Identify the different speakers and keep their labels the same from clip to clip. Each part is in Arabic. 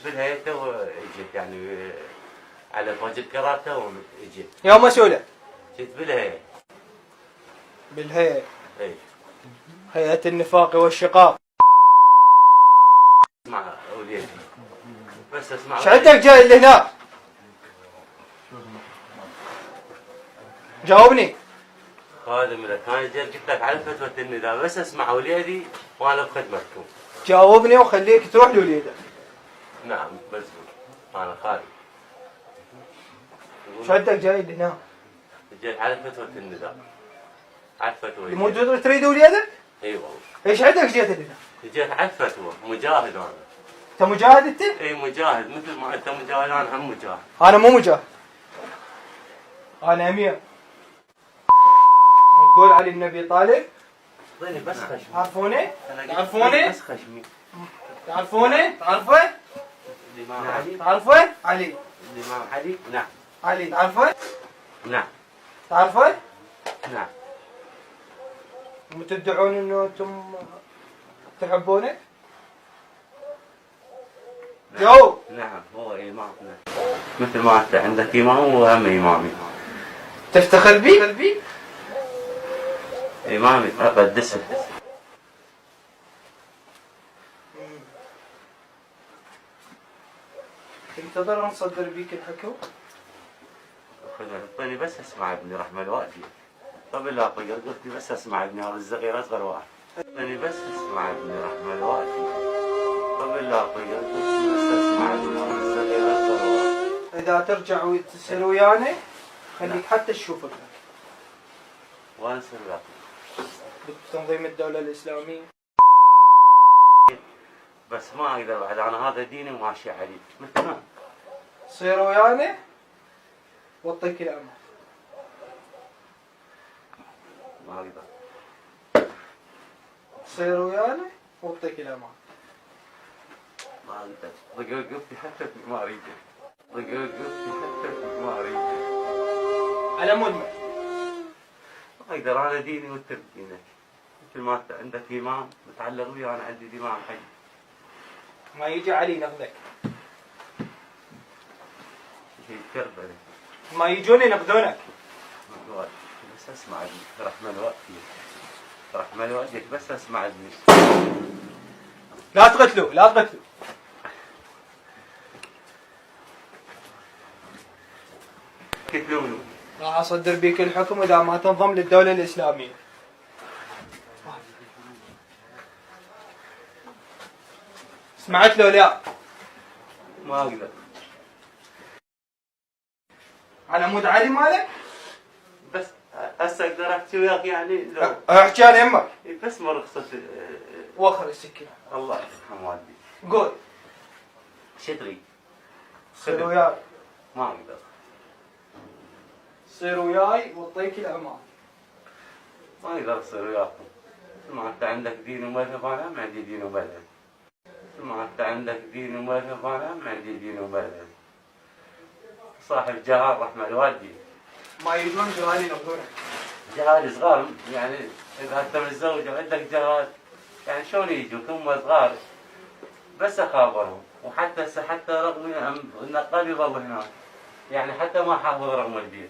Speaker 1: بالهي تو اجيت يعني على فوج الكرار تو اجيت.
Speaker 2: يا مسؤولة.
Speaker 1: جيت بالهي.
Speaker 2: بالهيئة.
Speaker 1: اي.
Speaker 2: هيئة النفاق والشقاق.
Speaker 1: اسمع وليدي. بس اسمع.
Speaker 2: ايش عندك جاي لهنا؟ جاوبني.
Speaker 1: خادم لك انا جيت قلت لك على فتوى النداء بس اسمع وليدي وانا بخدمتكم.
Speaker 2: جاوبني وخليك تروح لوليدك.
Speaker 1: نعم بس انا خادم.
Speaker 2: ايش عندك جاي لهنا؟
Speaker 1: جيت على فتوى النداء. على الفتوى.
Speaker 2: مو تريد وليدك؟
Speaker 1: اي والله.
Speaker 2: ايش عندك جيت لهنا؟
Speaker 1: جيت على الفتوى مجاهد انا.
Speaker 2: انت مجاهد انت؟
Speaker 1: اي مجاهد مثل ما انت مجاهد انا هم مجاهد.
Speaker 2: انا مو مجاهد. انا امير. تقول علي بن ابي طالب؟
Speaker 1: اعطيني بس خشمي.
Speaker 2: تعرفوني؟
Speaker 1: تعرفوني؟ بس خشمي.
Speaker 2: تعرفوني؟ تعرفه؟
Speaker 1: الامام علي.
Speaker 2: تعرفه؟ علي.
Speaker 1: الامام علي؟ نعم.
Speaker 2: علي تعرفه؟
Speaker 1: نعم.
Speaker 2: تعرفه؟
Speaker 1: نعم.
Speaker 2: وتدعون انه انتم تحبونه؟ جو.
Speaker 1: نعم هو امامنا. مثل ما انت عندك امام وهو هم امامي.
Speaker 2: تفتخر بي؟
Speaker 1: امامي اقدسه.
Speaker 2: تنتظر نصدر بيك الحكم؟
Speaker 1: اعطيني بس اسمع ابني رحمه الوالدي. قبل لا اطق قلت لي بس اسمع ابني هذا الصغير اصغر واحد. اعطيني بس اسمع ابني رحمه الوالدي. قبل لا اطق قلت لي بس اسمع ابني هذا الصغير اصغر واحد.
Speaker 2: اذا ترجع وتصير ويانا خليك حتى تشوف الحكم.
Speaker 1: وانا اصير وياك.
Speaker 2: بتنظيم الدولة الإسلامية.
Speaker 1: بس ما اقدر بعد انا هذا ديني وماشي عليه مثل ما.
Speaker 2: صير ويانا واعطيك الامان.
Speaker 1: ما اقدر.
Speaker 2: صير ويانا واعطيك الامان.
Speaker 1: ما اقدر. ضق وقفتي حتى ما اريد. ضق وقفتي حتى ما اريد.
Speaker 2: على مدمر.
Speaker 1: ما اقدر انا ديني وانت دينك. مثل ما انت عندك امام متعلق بي وانا عندي امام حي.
Speaker 2: ما يجي علي نقذك.
Speaker 1: شيء كربله.
Speaker 2: ما يجون ينقذونك.
Speaker 1: بس اسمع ابني رحمه الوالدي. رحمه الوالدي بس اسمع ابني.
Speaker 2: لا تقتلوا لا تقتلوا.
Speaker 1: قتلوني.
Speaker 2: راح اصدر بيك الحكم اذا ما تنضم للدولة الإسلامية. سمعت له لا؟
Speaker 1: ما اقدر.
Speaker 2: على مود علي مالك؟
Speaker 1: بس هسه اقدر احكي وياك يعني لو
Speaker 2: احكي على يمك.
Speaker 1: بس ما رخصت.
Speaker 2: وخر السكينة.
Speaker 1: الله يرحم والدي.
Speaker 2: قول.
Speaker 1: شو تريد؟
Speaker 2: صير وياي.
Speaker 1: ما اقدر.
Speaker 2: صير وياي واعطيك الامان.
Speaker 1: ما اقدر اصير وياكم. ما انت عندك دين ومذهب انا ما عندي دين ومذهب. ما انت عندك دين ومذهب انا ما عندي دين ومذهب. صاحب جهال رحمه الوالدي.
Speaker 2: ما يجون جهال ينقذونك.
Speaker 1: جهال صغار يعني اذا انت متزوج وعندك جهال يعني شلون يجوك هم صغار. بس اخابرهم وحتى رغم النقال يظل هناك. يعني حتى ما حافظ رقم البيت.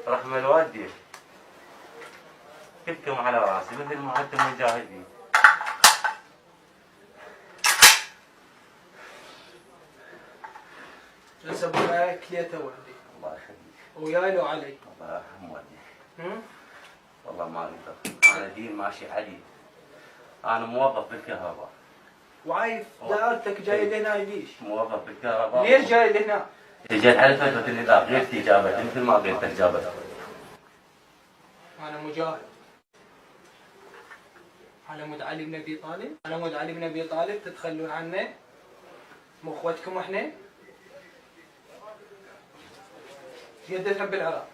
Speaker 1: رحمه الوالدي. كلكم على راسي مثل ما انتم مجاهدين.
Speaker 2: هسه وياي كليته وحدي.
Speaker 1: الله يخليك.
Speaker 2: وياي لو علي.
Speaker 1: الله يرحم والدي. والله ما اقدر. انا دين ماشي علي. انا موظف بالكهرباء.
Speaker 2: وعايف دائرتك جاي لهنا ليش؟
Speaker 1: موظف بالكهرباء.
Speaker 2: ليش جاي لهنا؟
Speaker 1: جيت على فترة النداء غير اجابتي مثل ما غيرتك اجابتك.
Speaker 2: انا مجاهد. على مود علي بن ابي طالب، على مود علي بن ابي طالب تتخلون عنه؟ مو اخوتكم احنا؟ جد تحب العراق؟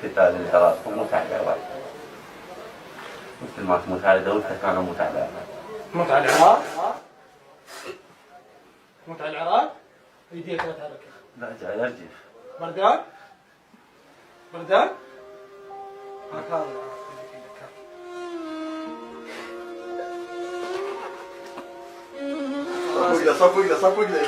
Speaker 1: قتال العراق وموت على العراق. مثل ما تموت على دولتك انا اموت على العراق.
Speaker 2: موت على العراق؟ موت على العراق؟ يديك لا تحرك.
Speaker 1: لا جاي ارجف.
Speaker 2: بردان؟ بردان؟ هاك هذا العراق.
Speaker 3: صفق له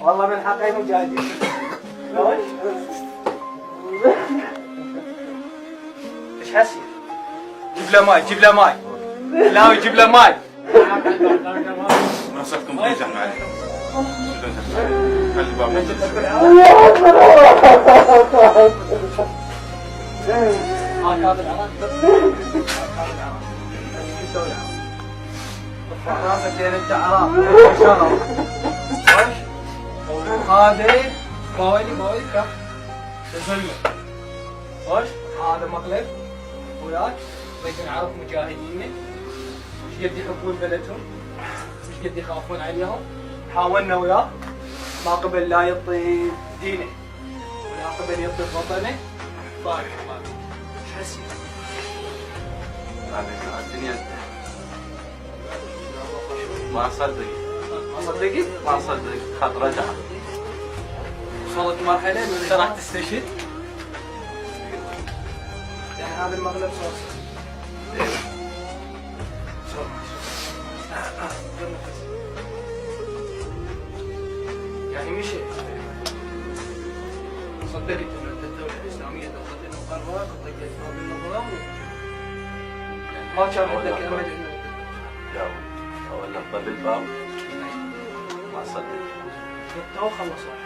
Speaker 2: والله من حقي مجاهدين. ايش حسي؟ جيب له ماي جيب له ماي. لا يجيب له ماي.
Speaker 3: منصتكم تنجح معي. خلي الباب
Speaker 2: هذا العراق. راسك لين انت عراق. هذا بوالي كم؟ تزلمه. وش؟ هذا مقلب وياك بيت نعرف مجاهدين مش قد يحبون بلدهم مش قد يخافون عليهم. حاولنا وياه ما قبل لا يعطي دينه ولا قبل يعطي وطنه. بارك الله ايش حسي؟
Speaker 1: الدنيا ما صدق ما صدق خط رجع.
Speaker 2: وصلت مرحله انه انت راح تستشهد. يعني هذا المغلب صار يعني مش صدقت انه الدوله الاسلاميه دوله المقرره طقت باب النظام ما كان عندك امل انه
Speaker 1: أولا طب الباب ما صدق.
Speaker 2: تو خلصوا.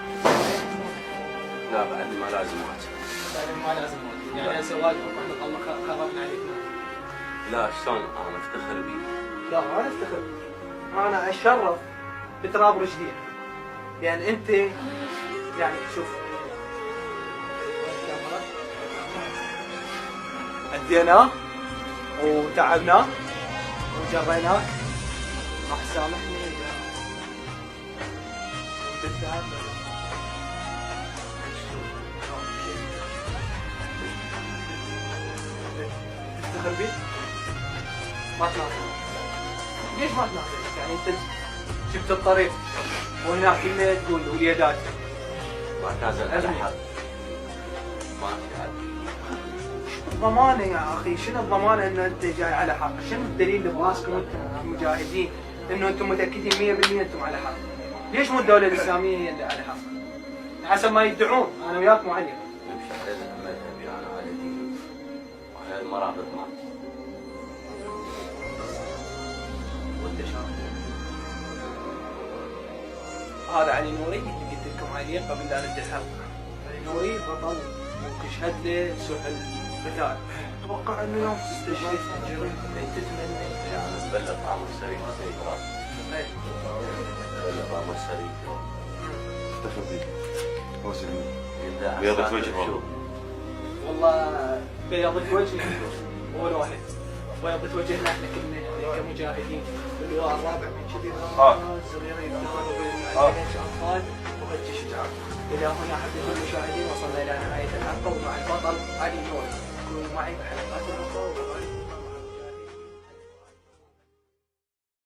Speaker 1: لا بعد ما لازم واجب.
Speaker 2: بعد ما لازم واجب. يعني هسه واجب الله خربنا عليك.
Speaker 1: لا شلون انا افتخر بيه.
Speaker 2: لا ما نفتخر. انا اتشرف بتراب رشدين. يعني انت يعني شوف اديناه وتعبناه وجريناك راح تسامحني اذا بالذات تفتخر بيه؟ ما تناسب. ليش ما تناسب؟ يعني انت جبت الطريق وهناك كله تقول وليدات
Speaker 1: ما تنازل على حد. ما في حد.
Speaker 2: الضمانه يا اخي شنو الضمانه انه انت جاي على حق؟ شنو الدليل اللي براسكم انتم مجاهدين انه انتم متاكدين 100% انتم على حق؟ ليش مو الدوله الاسلاميه هي اللي على حق؟ حسب ما يدعون انا وياك معلم.
Speaker 1: نمشي على مذهبي انا على ديني وعلى المرابط معي.
Speaker 2: وانت شايف هذا علي نوري اللي قلت لكم عليه قبل لا نبدا الحلقه. علي نوري بطل وتشهد له سوح القتال. اتوقع انه يوم تستشهد تتمنى
Speaker 1: يعني بلغ عمر سريع سيكرات. بلغ عمر سريع.
Speaker 3: افتخر بيه. هو سلمي.
Speaker 1: بيضة
Speaker 3: بيضة وجه والله.
Speaker 2: والله بيضة وجه ولونه بيضة وجهنا احنا كلنا كمجاهدين. اللواء الرابع من شبيب الصغيرين يفتخروا بالأطفال وهج شجاع. إلى هنا حبيبي المشاهدين وصلنا إلى نهاية الحلقة ومع البطل علي نور. كونوا معي بحلقات أخرى.